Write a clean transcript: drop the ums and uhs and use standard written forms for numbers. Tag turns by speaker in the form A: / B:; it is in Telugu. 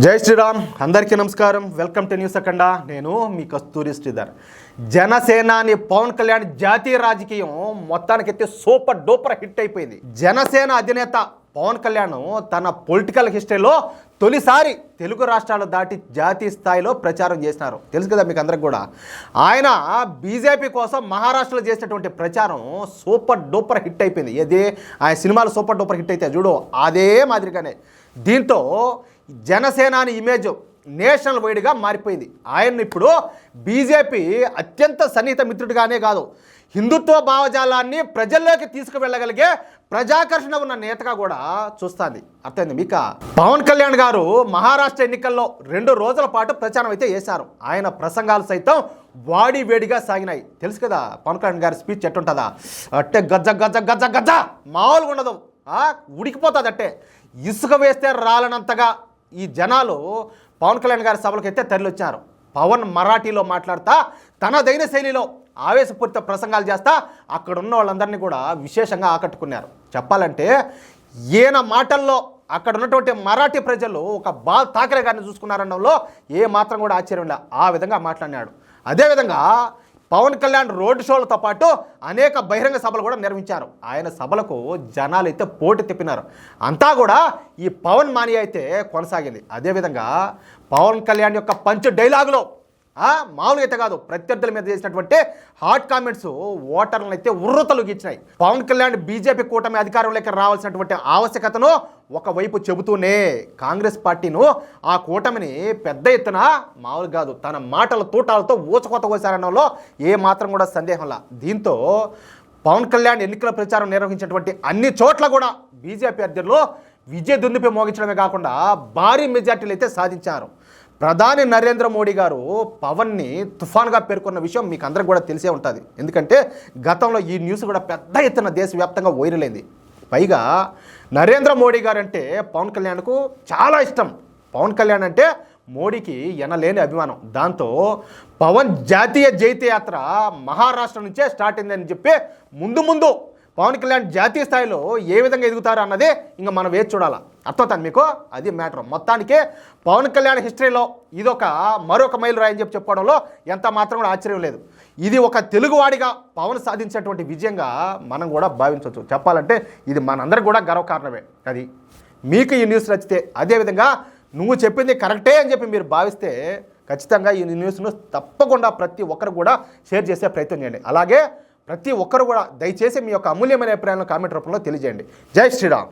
A: జై శ్రీరామ్, అందరికీ నమస్కారం. వెల్కమ్ టు న్యూస్ అఖండ. నేను మీ కస్తూరి శ్రీధర్. జనసేనాని పవన్ కళ్యాణ్ జాతీయ రాజకీయం మొత్తానికైతే సూపర్ డూపర్ హిట్ అయిపోయింది. జనసేన అధినేత పవన్ కళ్యాణ్ తన పొలిటికల్ హిస్టరీలో తొలిసారి తెలుగు రాష్ట్రాలు దాటి జాతీయ స్థాయిలో ప్రచారం చేసినారు. తెలుసు కదా మీకు అందరికి కూడా. ఆయన బీజేపీ కోసం మహారాష్ట్రలో చేసినటువంటి ప్రచారం సూపర్ డూపర్ హిట్ అయిపోయింది. ఏది ఆయన సినిమాలు సూపర్ డూపర్ హిట్ అయితే చూడు, అదే మాదిరిగానే దీంతో జనసేనాని ఇమేజ్ నేషనల్ వైడ్గా మారిపోయింది. ఆయన ఇప్పుడు బీజేపీ అత్యంత సన్నిహిత మిత్రుడిగానే కాదు, హిందుత్వ భావజాలాన్ని ప్రజల్లోకి తీసుకువెళ్ళగలిగే ప్రజాకర్షణ ఉన్న నేతగా కూడా చూస్తుంది. అర్థమైంది మీకు? పవన్ కళ్యాణ్ గారు మహారాష్ట్ర ఎన్నికల్లో 2 రోజుల పాటు ప్రచారం అయితే చేశారు. ఆయన ప్రసంగాలు సైతం వాడి వేడిగా సాగినాయి. తెలుసు కదా పవన్ కళ్యాణ్ గారి స్పీచ్ ఎట్టుంటుందా, అట్టే గజ్జ గజ్జ గజ్జ గజ్జ మామూలుగా ఉండదు, ఉడికిపోతుంది. అట్టే ఇసుక వేస్తే రాలనంతగా ఈ జనాలు పవన్ కళ్యాణ్ గారి సభలకైతే తరలివచ్చారు. పవన్ మరాఠీలో మాట్లాడుతా తనదైన శైలిలో ఆవేశపూరిత ప్రసంగాలు చేస్తా అక్కడ ఉన్న వాళ్ళందరినీ కూడా విశేషంగా ఆకట్టుకున్నారు. చెప్పాలంటే ఈయన మాటల్లో అక్కడ ఉన్నటువంటి మరాఠీ ప్రజలు ఒక బాల్ ఠాకరే గారిని చూసుకున్నారనడంలో ఏ మాత్రం కూడా ఆశ్చర్యం లేదు. ఆ విధంగా మాట్లాడినాడు. అదేవిధంగా పవన్ కళ్యాణ్ రోడ్ షోలతో పాటు అనేక బహిరంగ సభలు కూడా నిర్వహించారు. ఆయన సభలకు జనాలు అయితే పోటీ తిప్పినారు. అంతా కూడా ఈ పవన్ మాని అయితే కొనసాగింది. అదేవిధంగా పవన్ కళ్యాణ్ యొక్క పంచ్ డైలాగులో మామూలుగా అయితే కాదు, ప్రత్యర్థుల మీద చేసినటువంటి హాట్ కామెంట్స్ ఓటర్లను అయితే ఉర్రతలుగిచ్చినాయి. పవన్ కళ్యాణ్ బీజేపీ కూటమి అధికారంలోకి రావాల్సినటువంటి ఆవశ్యకతను ఒకవైపు చెబుతూనే కాంగ్రెస్ పార్టీను ఆ కూటమిని పెద్ద ఎత్తున మామూలు కాదు తన మాటల తూటాలతో ఊచకోత కోసారనడంలో ఏ మాత్రం కూడా సందేహంలా. దీంతో పవన్ కళ్యాణ్ ఎన్నికల ప్రచారం నిర్వహించినటువంటి అన్ని చోట్ల కూడా బీజేపీ అభ్యర్థులు విజయ దుందుపై మోగించడమే కాకుండా భారీ మెజార్టీలు అయితే సాధించారు. ప్రధాని నరేంద్ర మోడీ గారు పవన్ని తుఫాన్గా పేర్కొన్న విషయం మీకు అందరికి కూడా తెలిసే ఉంటుంది. ఎందుకంటే గతంలో ఈ న్యూస్ కూడా పెద్ద ఎత్తున దేశవ్యాప్తంగా వైరల్ అయింది. పైగా నరేంద్ర మోడీ గారు అంటే పవన్ కళ్యాణ్కు చాలా ఇష్టం. పవన్ కళ్యాణ్ అంటే మోడీకి ఎనలేని అభిమానం. దాంతో పవన్ జాతీయ జైత్యయాత్ర మహారాష్ట్ర నుంచే స్టార్ట్ అయిందని చెప్పి ముందు పవన్ కళ్యాణ్ జాతీయ స్థాయిలో ఏ విధంగా ఎదుగుతారు అన్నదే ఇంకా మనం వేచి చూడాలా. అర్థమవుతుంది మీకు? అది మ్యాటర్. మొత్తానికే పవన్ కళ్యాణ్ హిస్టరీలో ఇదొక మరొక మైలు రాయని చెప్పుకోవడంలో ఎంత మాత్రం కూడా ఆశ్చర్యం లేదు. ఇది ఒక తెలుగువాడిగా పవన్ సాధించినటువంటి విజయంగా మనం కూడా భావించవచ్చు. చెప్పాలంటే ఇది మనందరికి కూడా గర్వకారణమే. అది మీకు ఈ న్యూస్ నచ్చితే, అదేవిధంగా నువ్వు చెప్పింది కరెక్టే అని చెప్పి మీరు భావిస్తే ఖచ్చితంగా ఈ న్యూస్ను తప్పకుండా ప్రతి ఒక్కరు కూడా షేర్ చేసే ప్రయత్నం చేయండి. అలాగే ప్రతి ఒక్కరు కూడా దయచేసి మీ యొక్క అమూల్యమైన అభిప్రాయాలను కామెంట్ రూపంలో తెలియజేయండి. జై శ్రీరామ్.